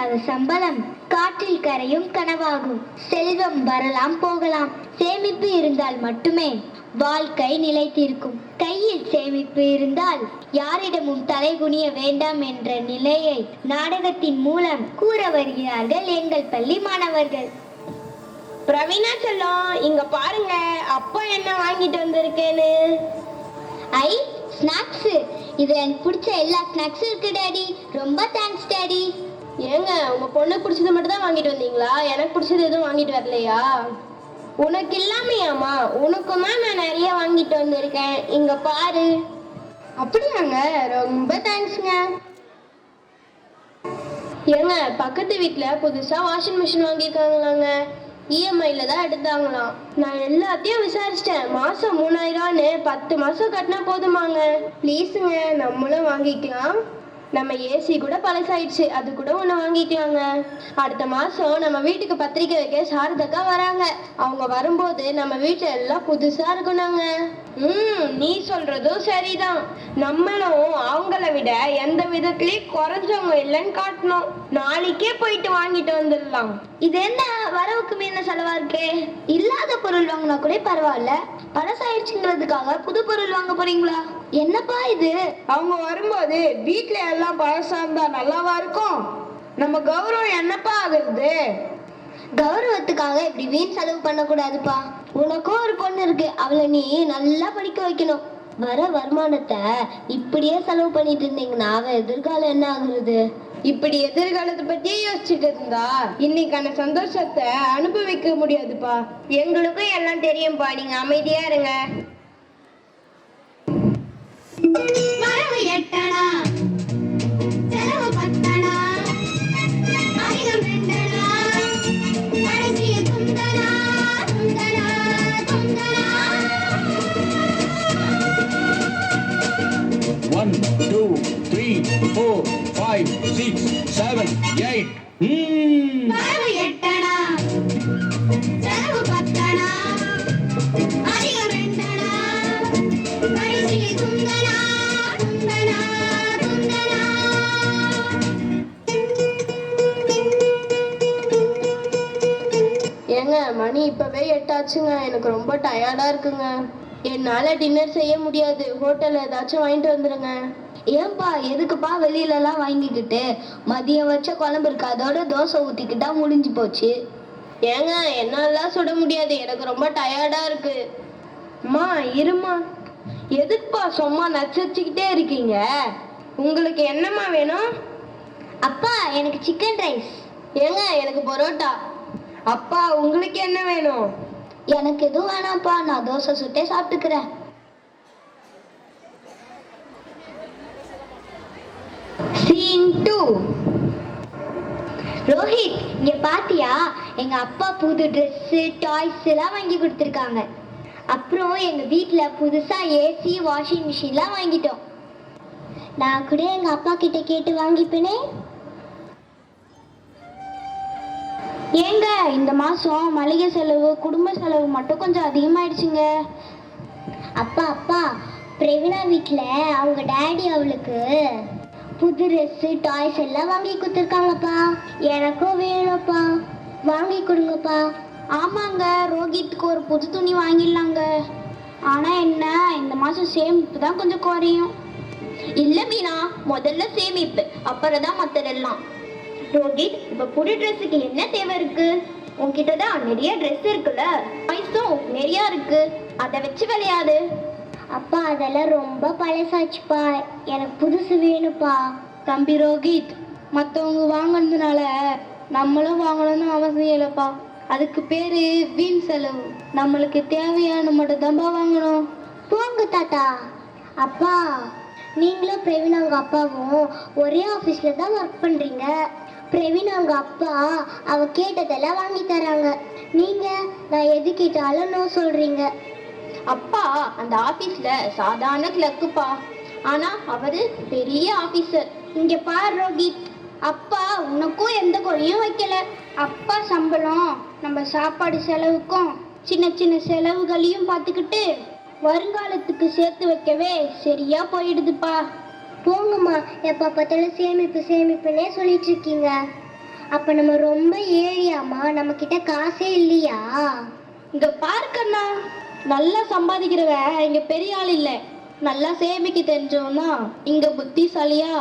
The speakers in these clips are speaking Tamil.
இல்லாத சம்பளம் காற்றில் கரையும் கனவாகும். செல்வம் வரலாம் போகலாம், சேமிப்பு இருந்தால் மட்டுமே வாழ்க்கை நிலைத்திருக்கும். கையில் சேமிப்பு இருந்தால் யாரிடமும் தலை குனிய வேண்டாம் என்ற நிலையை நாடகத்தின் மூலம் கூற வருகிறார்கள் எங்கள் பள்ளி மாணவர்கள். பிரவீனா செல்லம், இங்க பாருங்க அப்பா என்ன வாங்கிட்டு வந்திருக்கேன்னு. ஐ, ஸ்நாக்ஸ். இதுல எனக்கு பிடிச்ச எல்லா ஸ்நாக்ஸும் இருக்கு டாடி. ரொம்ப தேங்க்ஸ் டாடி. ஏங்க, உங்க பொண்ணுக்கு பிடிச்சது மட்டும் தான் வாங்கிட்டு வந்தீங்களா? எனக்கு பிடிச்சது எதுவும் வாங்கிட்டு வரலையா? உனக்கு இல்லாமையாமா? உனக்கும் தான் நான் நிறைய வாங்கிட்டு வந்திருக்கேன், இங்க பாரு. அப்படியாங்க? ரொம்ப தேங்க்ஸ்ங்க. ஏங்க, பக்கத்து வீட்டுல புதுசா வாஷிங் மிஷின் வாங்கியிருக்காங்களாங்க. இஎம்ஐல தான் எடுத்தாங்களாம். நான் எல்லாத்தையும் விசாரிச்சிட்டேன். மாசம் 3000ன்னு 10 மாசம் கட்டினா போதுமாங்க. ப்ளீஸுங்க, நம்மளும் வாங்கிக்கலாம். நம்ம ஏசி கூட பழசாயிடுச்சு, அது கூட ஒன்று வாங்கிக்கலாங்க. அடுத்த மாசம் நம்ம வீட்டுக்கு பத்திரிக்கை வைக்க சாரதக்கா வராங்க. அவங்க வரும்போது நம்ம வீட்டுல எல்லாம் புதுசா இருக்கணுங்க. நீ சொல்றதும் சரிதான். நம்மளும் அவங்கள விட எந்த விதத்திலயும் குறைஞ்சவங்க இல்லைன்னு காட்டணும். நாளைக்கே போயிட்டு வாங்கிட்டு வந்துடலாம். இது என்ன வரவுக்கு மீன செலவா இருக்கே? இல்லாத பொருள் வாங்கினா கூட பரவாயில்ல, பழசாயிடுச்சுங்கிறதுக்காக புது பொருள் வாங்க போறீங்களா? என்னப்பா இது? அவங்க வரும்போது வீட்டுல எல்லாம் பழசா இருந்தா நல்லாவா இருக்கும்? நம்ம கௌரவம் என்னப்பா ஆகுறது? கௌரவத்துக்காக இப்படி வீண் செலவு பண்ணக்கூடாதுப்பா. உனக்கும் ஒரு பொண்ணு இருக்கு, அவளை நீ நல்லா படிக்க வைக்கணும். வர வருமானத்தை இப்படியே செலவு பண்ணிட்டு இருந்தீங்கன்னா அவ எதிர்காலம் என்ன ஆகுறது? இப்படி எதிர்காலத்தை பத்தியே யோசிச்சுட்டு இருந்தா இன்னைக்கான சந்தோஷத்தை அனுபவிக்க முடியாதுப்பா. எங்களுக்கும் எல்லாம் தெரியும்பா, நீங்க அமைதியா இருங்க. வரவு எட்டனா, செலவு பத்தனா, அதிகம் ரெண்டனா, கடைசிய துந்தனா, துந்தனா, துந்தனா. 1 2 3 4 5 6 7 8. வரவு எட்டனா, செலவு பத்தனா, அதிகம் ரெண்டனா, கடைசிய துந்தனா, துந்தனா, துந்தனா. ஏங்க, மணி இப்பவே 8 ஆச்சுங்க. எனக்கு ரொம்ப டயர்டா இருக்குங்க. என்னால டின்னர் செய்ய முடியாது. ஹோட்டல்ல ஏதாச்சும் வாங்கிட்டு வந்துருங்க. ஏன்பா, எதுக்குப்பா வெளியில எல்லாம் வாங்கிக்கிட்டு? மதியம் வச்ச குழம்பு இருக்கு, அதோட தோசை ஊத்திக்கிட்டா முடிஞ்சு போச்சு. ஏங்க, என்னாலாம் சுட முடியாது, எனக்கு ரொம்ப டயர்டா இருக்கு. அம்மா இருமா. எதுக்குப்பா சும்மா நச்சரிச்சுக்கிட்டே இருக்கீங்க? உங்களுக்கு என்னம்மா வேணும்? அப்பா, எனக்கு சிக்கன் ரைஸ். ஏங்க, எனக்கு பரோட்டா. அப்பா, உங்களுக்கு என்ன வேணும்? எனக்கு எதுவும் வேணாம்ப்பா, நான் தோசை சுட்டே சாப்பிட்டுக்கிறேன். Scene 2. ரோஹித், இங்க பாத்தியா? எங்க அப்பா புது ட்ரெஸ், டாய்ஸ் எல்லாம் வாங்கி கொடுத்துருக்காங்க. அப்புறம் எங்க வீட்டுல புதுசா ஏசி, வாஷிங் மிஷின்லாம் வாங்கிட்டோம். நான் கூட எங்க அப்பா கிட்ட கேட்டு வாங்கிப்பேனே. ஏங்க, இந்த மாசம் மளிகை செலவு, குடும்ப செலவு மட்டும் கொஞ்சம் அதிகமாயிடுச்சுங்க. அப்பா அப்பா, பிரவீனா வீட்டுல அவங்க டாடி அவளுக்கு புது ட்ரெஸ், டாய்ஸ் எல்லாம் வாங்கி கொடுத்துருக்காங்கப்பா. எனக்கும் வேணும்ப்பா, வாங்கி கொடுங்கப்பா. ஆமாங்க, ரோஹித்துக்கு ஒரு புது துணி வாங்கிடலாங்க. ஆனா என்ன, இந்த மாசம் சேமிப்பு தான் கொஞ்சம் குறையும். இல்ல மீனா, முதல்ல சேமிப்பு, அப்புறம் தான் மற்றதெல்லாம். ரோஹித், இப்ப புது ட்ரெஸ்ஸுக்கு என்ன தேவை இருக்கு? உன்கிட்ட தான் நிறைய ட்ரெஸ் இருக்குல்ல, டாய்ஸும் நிறைய இருக்கு, அதை வச்சு விளையாடு. அப்பா, அதெல்லாம் ரொம்ப பழசாச்சுப்பா, எனக்கு புதுசு வேணுப்பா. தம்பி ரோஹித், மற்றவங்க வாங்கினதுனால நம்மளும் வாங்கணும்னு அவசியம் இல்லைப்பா. அதுக்கு பேரு வீண் செலவு. நம்மளுக்கு தேவையான மட்டும் தான்ப்பா வாங்கணும். போங்க தாத்தா. அப்பா, நீங்களும் பிரவீன் அவங்க அப்பாவும் ஒரே ஆஃபீஸில் தான் ஒர்க் பண்ணுறீங்க. பிரவீன் அவங்க அப்பா அவ கேட்டதெல்லாம் வாங்கி தராங்க. நீங்கள் நான் எது கேட்டாலும் நோ சொல்கிறீங்க. அப்பா அந்த ஆபீஸ்ல சாதாரண கிளர்க்குப்பா, ஆனா அவரு பெரிய ஆபீசர். இங்க பார் ரோஹித், அப்பா உனக்கும் எந்த குறையும் வைக்கல. அப்பா சம்பளம் நம்ம சாப்பாடு செலவுக்கும் சின்ன சின்ன செலவுகளையும் பார்த்துக்கிட்டு வருங்காலத்துக்கு சேர்த்து வைக்கவே சரியா போயிடுதுப்பா. போங்கம்மா, எப்போ பார்த்தாலும் சேமிப்பு சேமிப்புன்னே சொல்லிட்டு இருக்கீங்க. அப்ப நம்ம ரொம்ப ஏழியாமா, நம்ம கிட்ட காசே இல்லையா? இங்க பார்க்கண்ணா, நல்லா சம்பாதிக்கிறவ இங்க பெரிய ஆள் இல்லை. நல்லா சேமிக்க தெரிஞ்சவனா இங்க புத்திசாலியா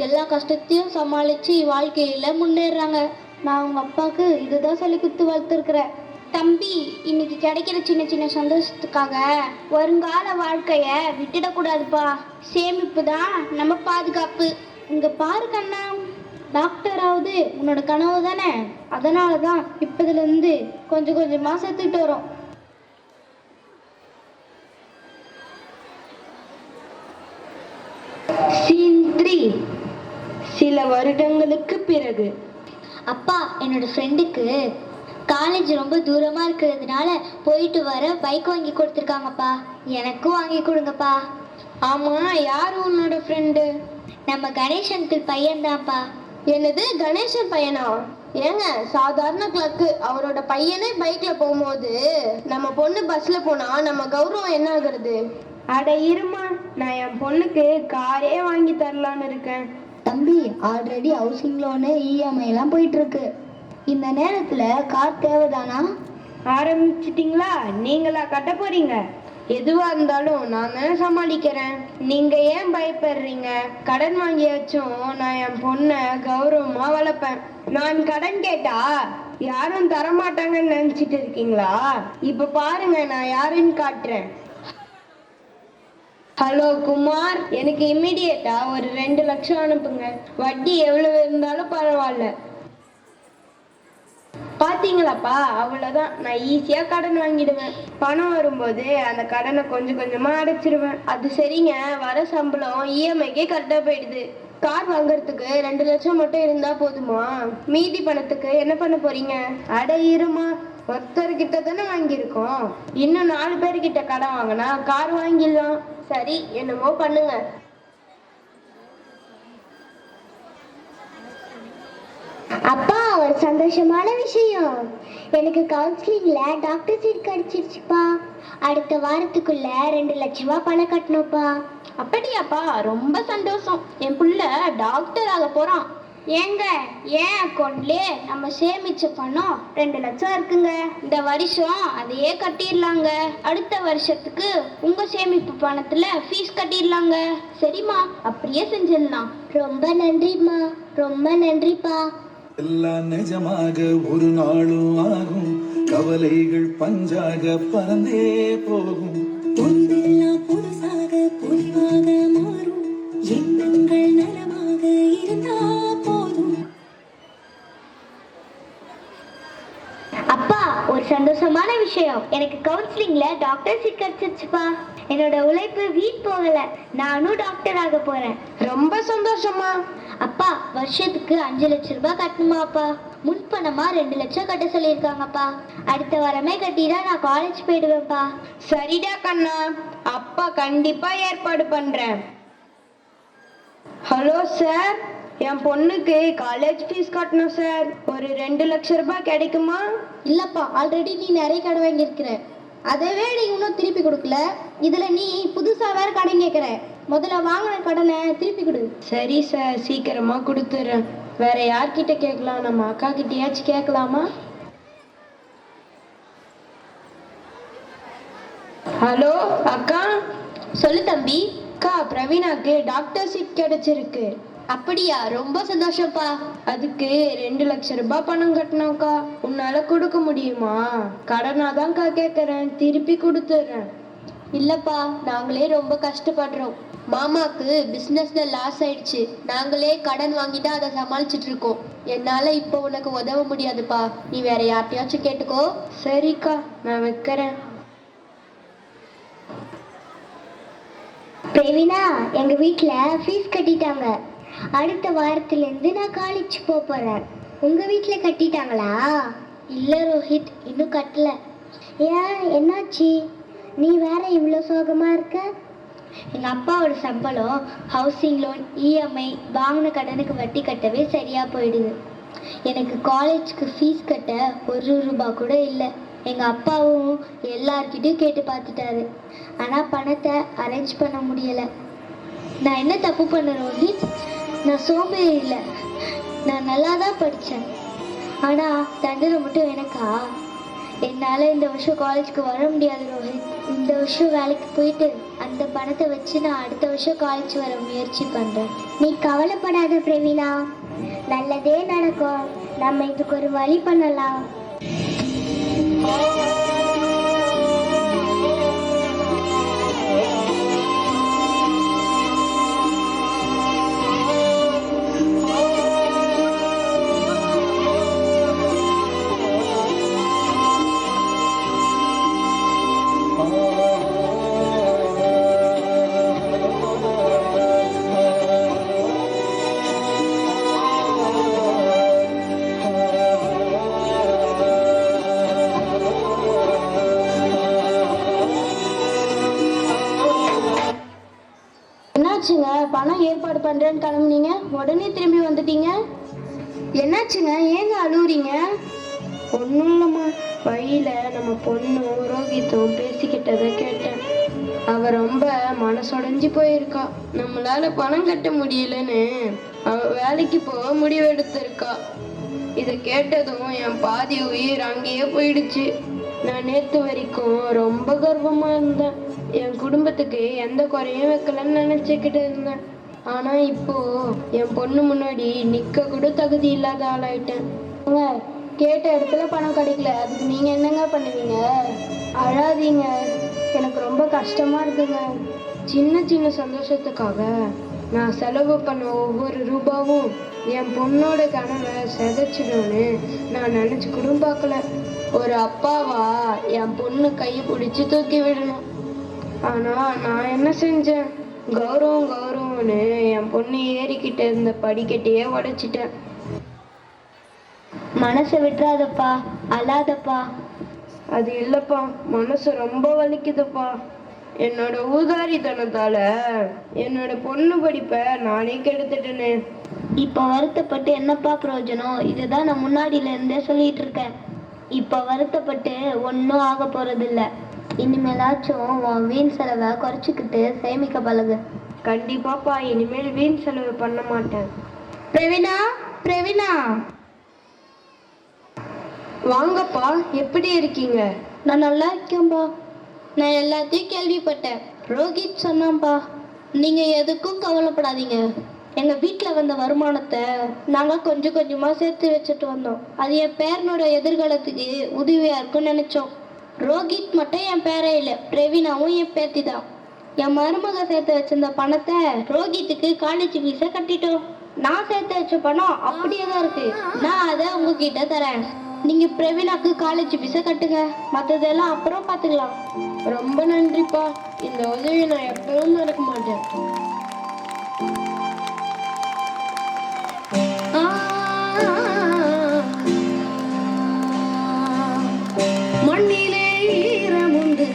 எல்லா கஷ்டத்தையும் சமாளிச்சு வாழ்க்கையில முன்னேறாங்க. நான் உங்க அப்பாவுக்கு இதுதான் சொல்லி குத்து வளர்த்துருக்குறேன். தம்பி, இன்னைக்கு கிடைக்கிற சின்ன சின்ன சந்தோஷத்துக்காக வருங்கால வாழ்க்கைய விட்டுடக்கூடாதுப்பா. சேமிப்பு தான் நம்ம பாதுகாப்பு. இங்க பாரு கண்ணா, டாக்டராவது உன்னோட கனவு தானே, அதனால தான் இப்பதுல இருந்து கொஞ்சம் கொஞ்சமா சேர்த்துட்டு வரோம். சீன் 3. சில வருடங்களுக்கு பிறகு. அப்பா, என்னோட ஃப்ரெண்டுக்கு காலேஜ் ரொம்ப தூரமா இருக்கிறதுனால போயிட்டு வர பைக் வாங்கி கொடுத்துருக்காங்கப்பா. எனக்கும் வாங்கி கொடுங்கப்பா. ஆமா, யார் உன்னோட ஃப்ரெண்டு? நம்ம கணேஷ் அங்கிள் பையன்தான்ப்பா. என்னது, கணேசன் பையனா? ஏங்க, சாதாரண கிளக்கு அவரோட பையனே பைக்ல போகும்போது நம்ம பொண்ணு பஸ்ல போனா நம்ம கௌரவம் என்ன ஆகுறது? அட இருமா, நான் என் பொண்ணுக்கு காரே வாங்கி தரலான்னு இருக்கேன். தம்பி, ஆல்ரெடி ஹவுசிங் லோனு இஎம்ஐ எல்லாம் போயிட்டு இருக்கு. இந்த நேரத்துல கார் தேவைதானா? ஆரம்பிச்சிட்டீங்களா? நீங்களா கட்ட போறீங்க? எதுவா இருந்தாலும் நான் தானே சமாளிக்கிறேன். நீங்க ஏன் பயப்படுறீங்க? கடன் வாங்கியாச்சும் நான் என் பொண்ணை கௌரவமா வளர்ப்பேன். நான் கடன் கேட்டா யாரும் தரமாட்டாங்கன்னு நினைச்சிட்டு இருக்கீங்களா? இப்ப பாருங்க, நான் யாருன்னு காட்டுறேன். ஹலோ குமார், எனக்கு இம்மிடியேட்டா ஒரு 2 லட்சம் அனுப்புங்க. வட்டி எவ்வளவு இருந்தாலும் பரவாயில்ல. பாத்தீங்களாப்பா, அவ்வளவுதான். நான் ஈஸியா கடன் வாங்கிடுவேன். பணம் வரும்போது அந்த கடனை கொஞ்சம் கொஞ்சமா அடைச்சிருவேன். அது சரிங்க, வர சம்பளம் இஎம்ஐக்கே கரெக்டா போயிடுது. கார் வாங்குறதுக்கு 2 லட்சம் மட்டும் இருந்தா போதுமா? மீதி பணத்துக்கு என்ன பண்ண போறீங்க? அட இருமா, ஒருத்தர்கிட்ட தானே வாங்கியிருக்கோம். இன்னும் 4 பேர்கிட்ட கடன் வாங்கினா கார் வாங்கிடலாம். சரி, என்னமோ பண்ணுங்க. அப்பா, ஒரு சந்தோஷமான விஷயம். எனக்கு கவுன்சிலிங்ல டாக்டர் சீட் கிடைச்சிருச்சுப்பா. அடுத்த வாரத்துக்குள்ள 2 லட்ச ரூபாய் பணம் கட்டணும்ப்பா. அப்படியாப்பா, ரொம்ப சந்தோஷம். என் புள்ள டாக்டர் ஆக போறான். ஏங்க, ஏன் அக்கௌண்ட்லயே நம்ம சேமிச்ச பணம் 2 லட்சம் இருக்குங்க. இந்த வருஷம் அதையே கட்டிடலாங்க. அடுத்த வருஷத்துக்கு உங்க சேமிப்பு பணத்துல ஃபீஸ் கட்டிடலாங்க. சரிம்மா, அப்படியே செஞ்சிடலாம். ரொம்ப நன்றிம்மா, ரொம்ப நன்றிப்பா. எல்லாம் நிஜமாக ஒரு நாளும் ஆகும், கவலைகள் பஞ்சாக பறந்தே போகும். பொன்னெல்லாம் புதுசாக பொலிவாக மாறும், எண்ணங்கள் நலமாக இருந்தா போதும். அப்பா, ஒரு சந்தோஷமான விஷயம். எனக்கு கவுன்சிலிங்ல டாக்டர் சீட் கிடைச்சிருச்சுப்பா. என்னோட உழைப்பு வீண் போகல. நானும் டாக்டர் ஆக போறேன். ரொம்ப சந்தோஷமா. அப்பா, வருஷத்துக்கு 5 லட்ச ரூபாய் கட்டணுமாப்பா. முன்பணமா 2 லட்சம் கட்ட சொல்லியிருக்காங்கப்பா. அடுத்த வாரமே கட்டிட்டா நான் காலேஜ் போயிடுவேன்ப்பா. சரிடா கண்ணா, அப்பா கண்டிப்பா ஏற்பாடு பண்றேன். ஹலோ சார், என் பொண்ணுக்கு காலேஜ் ஃபீஸ் கட்டணும் சார். ஒரு 2 லட்ச ரூபாய் கிடைக்குமா? இல்லப்பா, ஆல்ரெடி நீ நிறைய கடன் வாங்கியிருக்கிற. அதவே நீ இன்னும் திருப்பி கொடுக்கல. இதுல நீ புதுசா வேற கடன் கேட்கிற. முதல்ல வாங்கின கடனை திருப்பி கொடு. சரி சார், சீக்கிரமா கொடுத்துறேன். வேற யார்கிட்ட கேட்கலாம்? நம்ம அக்கா கிட்டயாச்சும் கேட்கலாமா? ஹலோ அக்கா. சொல்லு தம்பி. அக்கா, பிரவீனாக்கு டாக்டர் சீட் கிடைச்சிருக்கு. அப்படியா? ரொம்ப சந்தோஷம்ப்பா. அதுக்கு 2 லட்ச ரூபாய் பணம் கட்டணும்க்கா. உன்னால கொடுக்க முடியுமா? கடனாதான்க்கா கேட்கறேன், திருப்பி கொடுத்துறேன். இல்லப்பா, நாங்களே ரொம்ப கஷ்டப்படுறோம். மாமாக்கு பிஸ்னஸ்ல லாஸ் ஆயிடுச்சு. நாங்களே கடன் வாங்கிட்டு அதை சமாளிச்சுட்டு இருக்கோம். என்னால இப்போ உனக்கு உதவ முடியாதுப்பா. நீ வேற யார்ட்டையாச்சும் கேட்டுக்கோ. சரிக்கா, நான் வைக்கிறேன். பிரவீனா, எங்க வீட்ல ஃபீஸ் கட்டிட்டாங்க. அடுத்த வாரத்துல இருந்து நான் காலேஜ் போறேன். உங்க வீட்ல கட்டிட்டாங்களா? இல்ல ரோஹித், இன்னும் கட்டல. ஏன், என்னாச்சு? நீ வேற இவ்வளோ சோகமா இருக்க? எங்க அப்பாவோட சம்பளம், ஹவுசிங் லோன், இஎம்ஐ, வாங்கின கடனுக்கு வட்டி கட்டவே சரியா போயிடுது. எனக்கு காலேஜ்க்கு ஃபீஸ் கட்ட 1 ரூபாய் கூட இல்லை. எங்க அப்பாவும் எல்லார்கிட்டையும் கேட்டு பார்த்துட்டாரு. ஆனா பணத்தை அரேஞ்ச் பண்ண முடியல. நான் என்ன தப்பு பண்ண ரோஹித்? நான் சோம்பேறி இல்லை. நான் நல்லா தான் படித்தேன். ஆனா தண்டனை மட்டும் எனக்கா? என்னால இந்த வருஷம் காலேஜுக்கு வர முடியாது ரோஹித். இந்த வருஷம் வேலைக்கு போயிட்டு அந்த பணத்தை வச்சு நான் அடுத்த வருஷம் காலேஜ் வர முயற்சி பண்றேன். நீ கவலைப்படாத பிரவீனா, நல்லதே நடக்கும். நம்ம இதுக்கு ஒரு வழி பண்ணலாம். என்னாச்சுங்க? பணம் ஏற்பாடு பண்றேன்னு கிளம்புனீங்க, உடனே திரும்பி வந்துட்டீங்க. என்னாச்சுங்க? ஏங்க அழுவுறீங்க? ஒன்றும் இல்லைம்மா, வழியில நம்ம பொண்ணும் ரோஹித்தும் பேசிக்கிட்டதை கேட்டேன். அவ ரொம்ப மனசுடைஞ்சு போயிருக்கா. நம்மளால பணம் கட்ட முடியலன்னு அவ வேலைக்கு போக முடிவெடுத்திருக்கா. இதை கேட்டதும் என் பாதி உயிர் அங்கேயே போயிடுச்சு. நான் நேத்து வரைக்கும் ரொம்ப கர்வமா இருந்தேன். என் குடும்பத்துக்கு எந்த குறையும் வைக்கலன்னு நினைச்சுக்கிட்டு இருந்தேன். ஆனா இப்போ என் பொண்ணு முன்னாடி நிக்க கூட தகுதி இல்லாத ஆளாயிட்டேன். கேட்ட இடத்துல பணம் கிடைக்கல, அதுக்கு நீங்க என்னங்க பண்ணுவீங்க? அழாதீங்க, எனக்கு ரொம்ப கஷ்டமா இருக்குங்க. சின்ன சின்ன சந்தோஷத்துக்காக நான் செலவு பண்ண ஒவ்வொரு ரூபாவும் என் பொண்ணோட கனவை சிதைச்சிடும்னு நான் நினைச்சு கூட பார்க்கல. ஒரு அப்பாவா என் பொண்ணு கையை பிடிச்சி தூக்கி விடணும். ஆனா நான் என்ன செஞ்சேன்? கௌரவம் கௌரவம்னு என் பொண்ணு ஏறிக்கிட்ட இருந்த படிக்கட்டையே உடைச்சிட்டேன். மனசை விட்டுறாதப்பா, அழாதப்பா. அது இல்லப்பா, மனசு ரொம்ப வலிக்குதுப்பா. என்னோட ஊதாரித்தனத்தால என்னோட பொண்ணு படிப்பை நானே கெடுத்துட்டேனே. இப்ப வருத்தப்பட்டு என்னப்பா பிரயோஜனம்? இதுதான் நான் முன்னாடியில இருந்தே சொல்லிட்டு இருக்கேன். இப்ப வருத்தப்பட்டு ஒன்னும் ஆக போறது இல்ல. இனிமேலாச்சும் உன் வீண் செலவை குறைச்சிக்கிட்டு சேமிக்க பழகு. கண்டிப்பாப்பா, இனிமேல் வீண் செலவு பண்ண மாட்டேன். பிரவீனா, பிரவீனா, வாங்கப்பா, எப்படி இருக்கீங்க? நான் நல்லா இருக்கேன்பா. நான் எல்லாத்தையும் கேள்விப்பட்டேன். ரோஹித் சொன்னான்பா. நீங்க எதுக்கும் கவலைப்படாதீங்க. எங்க வீட்டுல வந்த வருமானத்தை நாங்க கொஞ்சம் கொஞ்சமா சேர்த்து வச்சுட்டு வந்தோம். அது என் பேரனோட எதிர்காலத்துக்கு உதவியா இருக்கும்னு நினைச்சோம். ரோஹித் மட்டும் என் பேரே இல்லை, பிரவீனாவும் என் பேத்தி தான். என் மருமக சேர்த்து வச்சிருந்த பணத்தை ரோஹித்துக்கு காலேஜ் ஃபீஸை கட்டிட்டோம். நான் சேர்த்து வச்ச பணம் அப்படியே தான் இருக்கு. நான் அதை உங்ககிட்ட தரேன். நீங்க பிரவீனாக்கு காலேஜ் ஃபீஸை கட்டுங்க, மற்றதெல்லாம் அப்புறம் பார்த்துக்கலாம். ரொம்ப நன்றிப்பா, இந்த உதவியை நான் எப்பவும் மறக்க மாட்டேன். மண்ணிலே ஈரமுண்டு,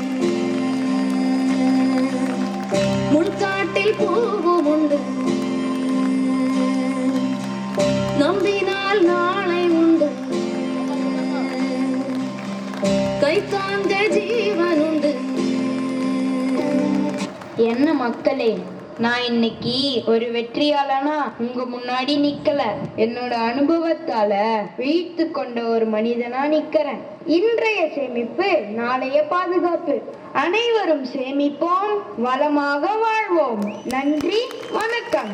முள்காட்டில் பூவும் உண்டு, நம்பினால் நாளை உண்டு, கை தாங்க ஜீவன் உண்டு. என்ன மக்களே, நான் இன்னைக்கு ஒரு வெற்றியாளனா உங்க முன்னாடி நிக்கல, என்னோட அனுபவத்தால வீழ்த்து கொண்ட ஒரு மனிதனா நிக்கிறேன். இன்றைய சேமிப்பு நாளைய பாதுகாப்பு. அனைவரும் சேமிப்போம், வளமாக வாழ்வோம். நன்றி, வணக்கம்.